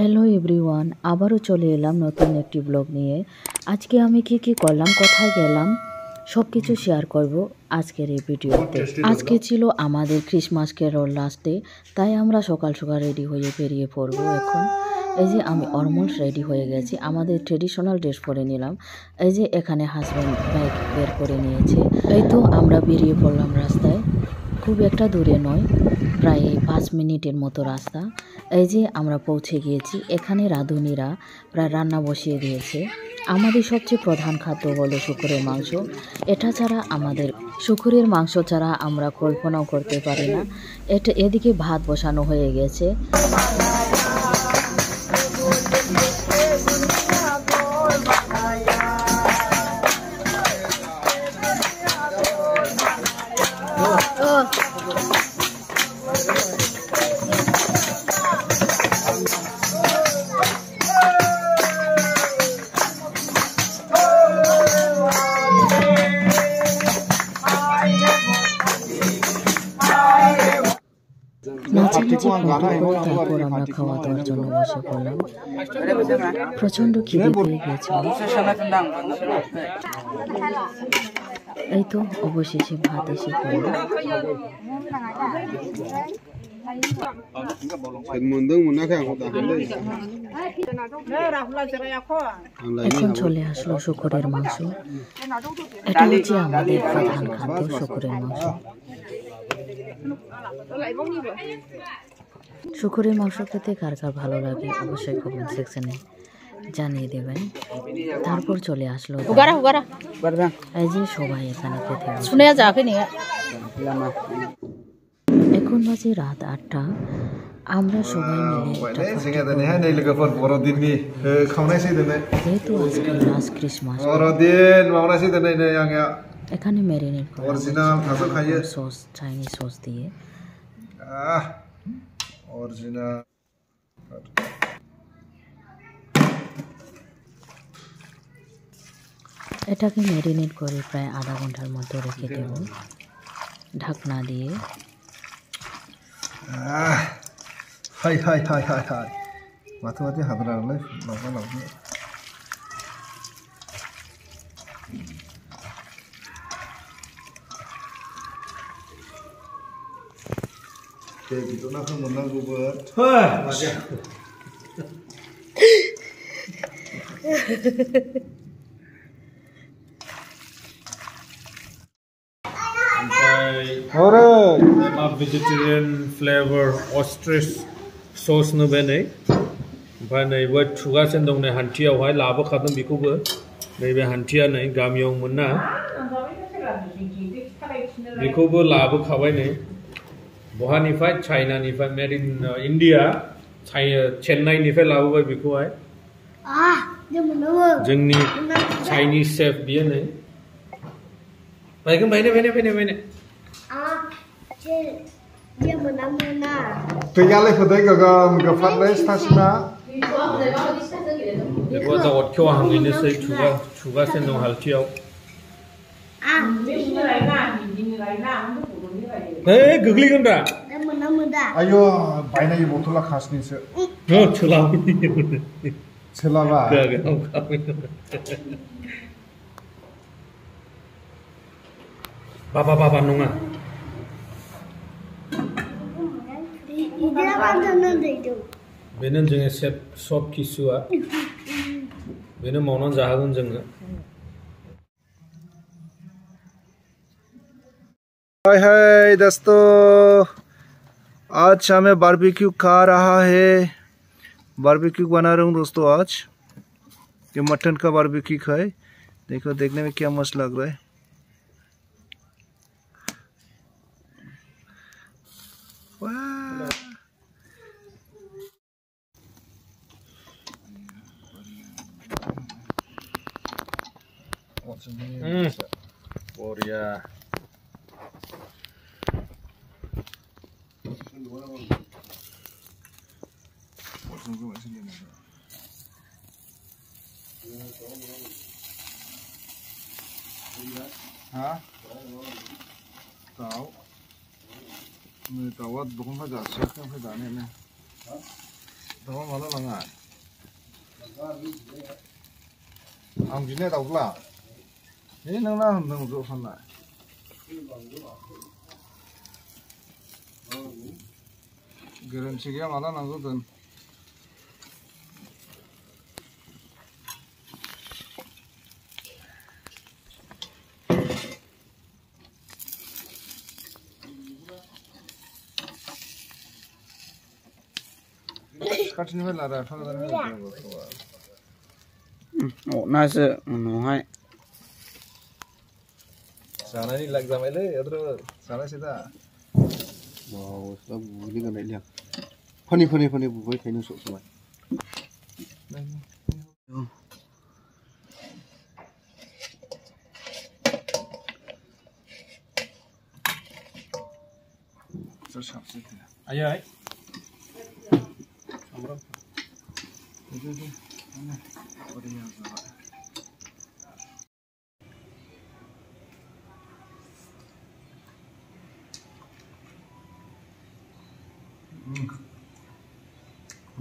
Hello everyone, আবারও চলে এলাম নতুন একটি ব্লগ নিয়ে। আজকে আমি কি করলাম, কোথায় গেলাম, সব কিছু শেয়ার করব আজকের এই ভিডিওতে। আজকে ছিল আমাদের ক্রিসমাস কেরল লাস্ট ডে, তাই আমরা সকাল সকাল রেডি হয়ে বেরিয়ে পড়বো। এখন এই যে আমি অলমোস্ট রেডি হয়ে গেছি, আমাদের ট্রেডিশনাল ড্রেস পরে নিলাম। এই যে এখানে হাজব্যান্ড বাইক বের করে নিয়েছে। এই তো আমরা বেরিয়ে পড়লাম রাস্তায়, খুব একটা দূরে নয়, প্রায় 5 মিনিটের মতো রাস্তা। এই যে আমরা পৌঁছে গিয়েছি। এখানে রাঁধুনিরা প্রায় রান্না বসিয়ে দিয়েছে। আমাদের সবচেয়ে প্রধান খাদ্য হলো শুকুরের মাংস। এটা ছাড়া আমাদের শুকুরের মাংস ছাড়া আমরা কল্পনাও করতে পারি না। এদিকে ভাত বসানো হয়ে গেছে। তারপর আমরা খাওয়া দাওয়ার জন্য বসে পড়লাম। প্রচন্ড খিদে পেয়ে গেছিল। এই তো অবশেষে ভাত এসে পড়ল। এখন চলে আসলো শুকুরের মাংস। এটা হচ্ছে আমাদের প্রধান খাদ্য, শুকুরের মাংস। শুকুরের মাংস খেতে কার কার ভালো লাগে অবশ্যই কমেন্ট সেকশনে জানিয়ে দেবেন। তারপর চলে আসলো এই যে সবাই এখানে খেতে। এখন বাজে রাত 8টা। আমরা সবাই মিলে যেহেতু আজকে লাস্ট ক্রিসমাস, এখানে ম্যারিনেট করা সস, চাইনিজ সস দিয়ে। এটাকে ম্যারিনেট করে প্রায় আধা ঘন্টার মতো রেখে দেব ঢাকনা দিয়ে। High high high high high মাথা মাথা হাত রাখলে লম্বা লম্বা बिथ'नाखौ मोननांगौबो vegetarian flavor ostrich sauce no bene ओमफ्राय नैबे थुगासिनो दं नै हान्थियावहाय लाबोखादों बेखौबो। नैबे हान्थिया नै गामियाव मोना, बेखौबो लाबोखाबाय नै बहानिफ्राय, चाइनानिफ्राय, मेड इन इन्डिया, चेन्नाइनिफ्राय लाबोबाय बेखौहाय। जोंनि चाइनिज शेफ बियो नै फैगोन गैयालाय फोदै गोगोम गोफारलै स्टासिना बेखौ दा अटखेव हांहैनोसै थुगासिनो दं हालथियाव। गोग्लैगोन दा आयो बायनाय बथला खासनिसो सोलाबा बाबा नङा बेनो जोङो सब किसुआ बेनो मावनानै जाहोगोन जोङो। हाय हाय दोस्तों, आज हमें बारबेक्यू खा रहा है। बारबेक्यू बना रहा हूँ दोस्तों आज। ये मटन का बारबेक्यू खाए, देखो देखने में क्या मस्त लग रहा है। बढ़िया हाँ दाउ दाउआ दखानफ्राय जासियाखै ओमफ्राय जानायानो 너무 많아 나가. 안 비네 다올라. 얘 너나 너도 혼나. 그런 식이야 많아 나거든. 같은 걸 알아. 하나는 그런 거 좋아.น่าจะน้อย 사나이 락자메레 여드로 사나시다. wow sao bùi đi gần đấy liền phân đi bùi với thấy nó sụt rồi 저 샵시다. 아야 아이 이제 어디야 저.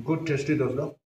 Good tasty dosa.